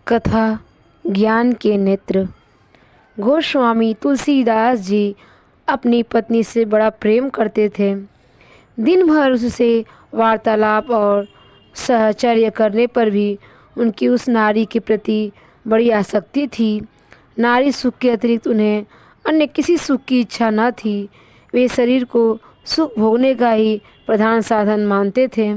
कथा ज्ञान के नेत्र। गोस्वामी तुलसीदास जी अपनी पत्नी से बड़ा प्रेम करते थे। दिन भर उससे वार्तालाप और सहचर्य करने पर भी उनकी उस नारी के प्रति बड़ी आसक्ति थी। नारी सुख के अतिरिक्त उन्हें अन्य किसी सुख की इच्छा न थी। वे शरीर को सुख भोगने का ही प्रधान साधन मानते थे।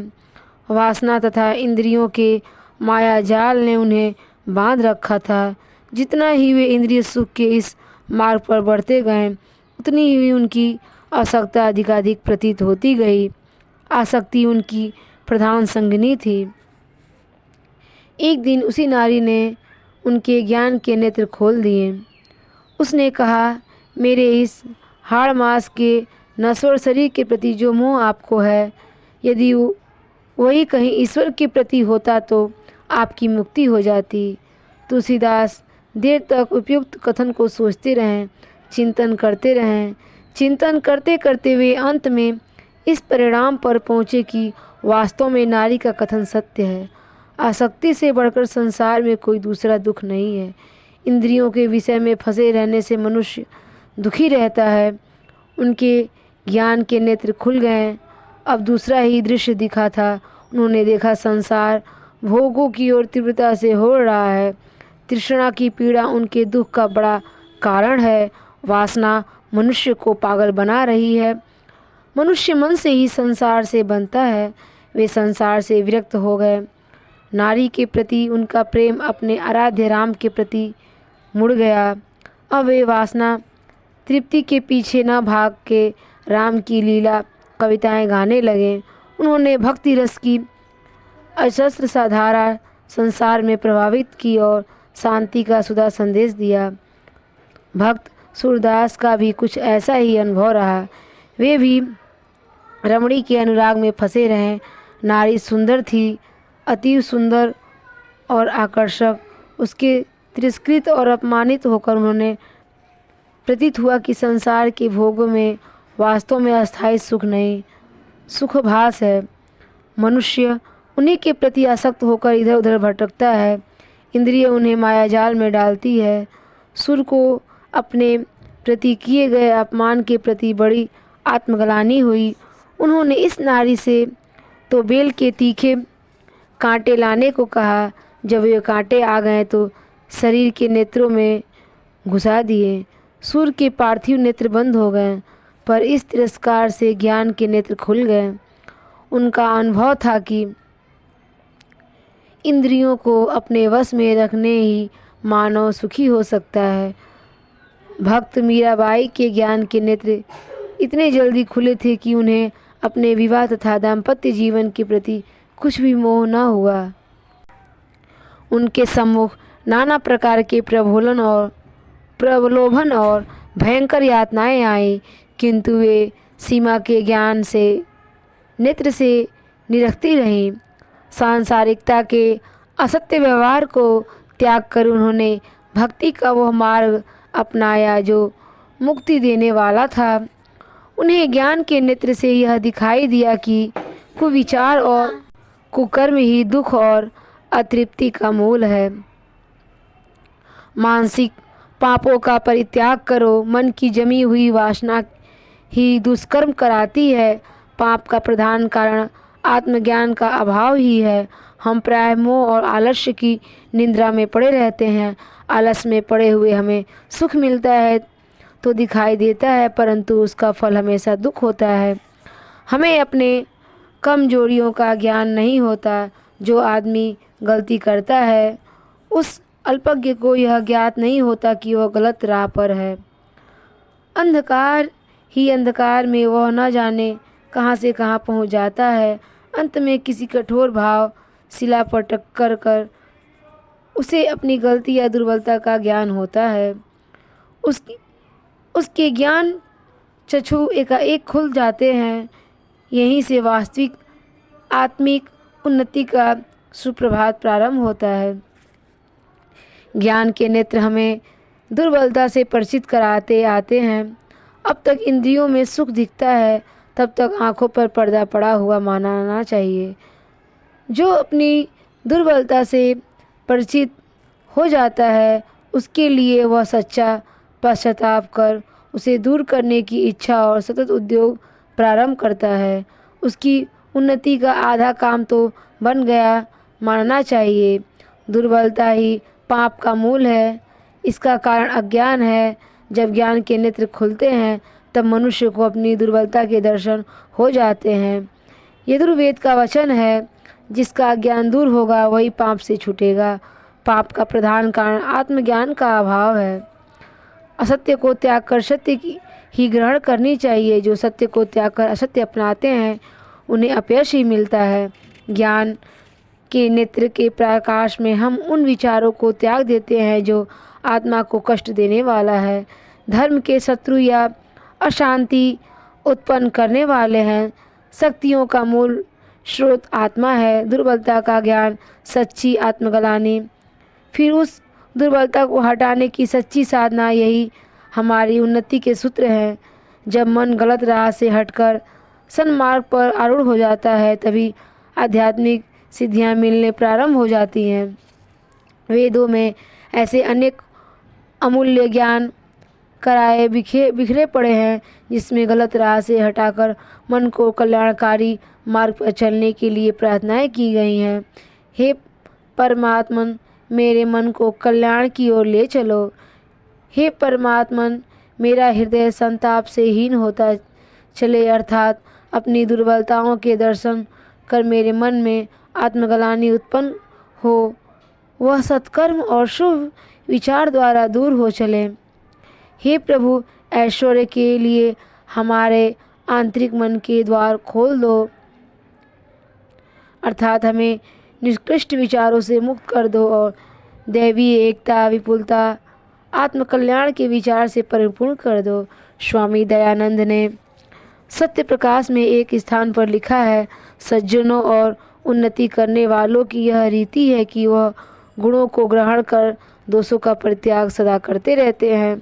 वासना तथा इंद्रियों के माया जाल ने उन्हें बांध रखा था। जितना ही वे इंद्रिय सुख के इस मार्ग पर बढ़ते गए, उतनी ही उनकी आसक्ता अधिकाधिक प्रतीत होती गई। आसक्ति उनकी प्रधान संगिनी थी। एक दिन उसी नारी ने उनके ज्ञान के नेत्र खोल दिए। उसने कहा, मेरे इस हाड़ मास के नश्वर शरीर के प्रति जो मोह आपको है, यदि वही कहीं ईश्वर के प्रति होता तो आपकी मुक्ति हो जाती। तुलसीदास देर तक उपयुक्त कथन को सोचते रहें, चिंतन करते रहें। चिंतन करते करते वे अंत में इस परिणाम पर पहुँचे कि वास्तव में नारी का कथन सत्य है। आसक्ति से बढ़कर संसार में कोई दूसरा दुख नहीं है। इंद्रियों के विषय में फंसे रहने से मनुष्य दुखी रहता है। उनके ज्ञान के नेत्र खुल गए। अब दूसरा ही दृश्य दिखा था। उन्होंने देखा संसार भोगों की ओर तीव्रता से हो रहा है। तृष्णा की पीड़ा उनके दुख का बड़ा कारण है। वासना मनुष्य को पागल बना रही है। मनुष्य मन से ही संसार से बनता है। वे संसार से विरक्त हो गए। नारी के प्रति उनका प्रेम अपने आराध्य राम के प्रति मुड़ गया। अब वे वासना तृप्ति के पीछे न भाग के राम की लीला कविताएं गाने लगे। उन्होंने भक्ति रस की अजस्र सा धारा संसार में प्रभावित की और शांति का सुधा संदेश दिया। भक्त सूरदास का भी कुछ ऐसा ही अनुभव रहा। वे भी रमणी के अनुराग में फंसे रहे। नारी सुंदर थी, अति सुंदर और आकर्षक। उसके तिरस्कृत और अपमानित होकर उन्होंने प्रतीत हुआ कि संसार के भोगों में वास्तव में अस्थायी सुख नहीं, सुखभास है। मनुष्य उन्हीं के प्रति आसक्त होकर इधर उधर भटकता है। इंद्रिय उन्हें मायाजाल में डालती है। सुर को अपने प्रति किए गए अपमान के प्रति बड़ी आत्मग्लानि हुई। उन्होंने इस नारी से तो बेल के तीखे कांटे लाने को कहा। जब वे कांटे आ गए तो शरीर के नेत्रों में घुसा दिए। सुर के पार्थिव नेत्र बंद हो गए, पर इस तिरस्कार से ज्ञान के नेत्र खुल गए। उनका अनुभव था कि इंद्रियों को अपने वश में रखने ही मानव सुखी हो सकता है। भक्त मीराबाई के ज्ञान के नेत्र इतने जल्दी खुले थे कि उन्हें अपने विवाह तथा दाम्पत्य जीवन के प्रति कुछ भी मोह न हुआ। उनके सम्मुख नाना प्रकार के प्रलोभन और भयंकर यातनाएं आई, किंतु वे सीमा के ज्ञान से नेत्र से निरखती रहीं। सांसारिकता के असत्य व्यवहार को त्याग कर उन्होंने भक्ति का वह मार्ग अपनाया जो मुक्ति देने वाला था। उन्हें ज्ञान के नेत्र से यह दिखाई दिया कि कुविचार और कुकर्म ही दुख और अतृप्ति का मूल है। मानसिक पापों का परित्याग करो। मन की जमी हुई वासना ही दुष्कर्म कराती है। पाप का प्रधान कारण आत्मज्ञान का अभाव ही है। हम प्राय मोह और आलस्य की निद्रा में पड़े रहते हैं। आलस में पड़े हुए हमें सुख मिलता है तो दिखाई देता है, परंतु उसका फल हमेशा दुख होता है। हमें अपने कमजोरियों का ज्ञान नहीं होता। जो आदमी गलती करता है उस अल्पज्ञ को यह ज्ञात नहीं होता कि वह गलत राह पर है। अंधकार ही अंधकार में वह न जाने कहाँ से कहाँ पहुँच जाता है। अंत में किसी कठोर भाव शिला पर टक्कर कर उसे अपनी गलती या दुर्बलता का ज्ञान होता है। उसके ज्ञान चक्षु एकाएक खुल जाते हैं। यहीं से वास्तविक आत्मिक उन्नति का सुप्रभात प्रारंभ होता है। ज्ञान के नेत्र हमें दुर्बलता से परिचित कराते आते हैं। अब तक इंद्रियों में सुख दिखता है, तब तक आँखों पर पर्दा पड़ा हुआ मानना चाहिए। जो अपनी दुर्बलता से परिचित हो जाता है, उसके लिए वह सच्चा पश्चाताप कर उसे दूर करने की इच्छा और सतत उद्योग प्रारंभ करता है। उसकी उन्नति का आधा काम तो बन गया मानना चाहिए। दुर्बलता ही पाप का मूल है। इसका कारण अज्ञान है। जब ज्ञान के नेत्र खुलते हैं तब मनुष्य को अपनी दुर्बलता के दर्शन हो जाते हैं। यजुर्वेद का वचन है, जिसका ज्ञान दूर होगा वही पाप से छूटेगा। पाप का प्रधान कारण आत्मज्ञान का अभाव है। असत्य को त्याग कर सत्य की ही ग्रहण करनी चाहिए। जो सत्य को त्याग कर असत्य अपनाते हैं उन्हें अपयश ही मिलता है। ज्ञान के नेत्र के प्रकाश में हम उन विचारों को त्याग देते हैं जो आत्मा को कष्ट देने वाला है, धर्म के शत्रु या अशांति उत्पन्न करने वाले हैं। शक्तियों का मूल स्रोत आत्मा है। दुर्बलता का ज्ञान सच्ची आत्मग्लानि, फिर उस दुर्बलता को हटाने की सच्ची साधना, यही हमारी उन्नति के सूत्र हैं। जब मन गलत राह से हटकर सन्मार्ग पर आरूढ़ हो जाता है तभी आध्यात्मिक सिद्धियां मिलने प्रारंभ हो जाती हैं। वेदों में ऐसे अनेक अमूल्य ज्ञान कराए बिखरे पड़े हैं जिसमें गलत राह से हटाकर मन को कल्याणकारी मार्ग पर चलने के लिए प्रार्थनाएं की गई हैं। हे परमात्मन, मेरे मन को कल्याण की ओर ले चलो। हे परमात्मन, मेरा हृदय संताप से हीन होता चले, अर्थात अपनी दुर्बलताओं के दर्शन कर मेरे मन में आत्मग्लानि उत्पन्न हो, वह सत्कर्म और शुभ विचार द्वारा दूर हो चले। हे प्रभु, ऐश्वर्य के लिए हमारे आंतरिक मन के द्वार खोल दो, अर्थात हमें निकृष्ट विचारों से मुक्त कर दो और दैवी एकता, विपुलता, आत्मकल्याण के विचार से परिपूर्ण कर दो। स्वामी दयानंद ने सत्य प्रकाश में एक स्थान पर लिखा है, सज्जनों और उन्नति करने वालों की यह रीति है कि वह गुणों को ग्रहण कर दोषों का परित्याग सदा करते रहते हैं।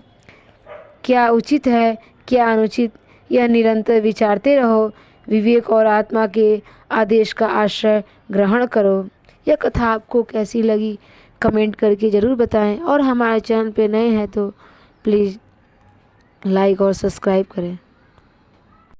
क्या उचित है, क्या अनुचित, यह निरंतर विचारते रहो। विवेक और आत्मा के आदेश का आश्रय ग्रहण करो। यह कथा आपको कैसी लगी कमेंट करके ज़रूर बताएं और हमारे चैनल पे नए हैं तो प्लीज़ लाइक और सब्सक्राइब करें।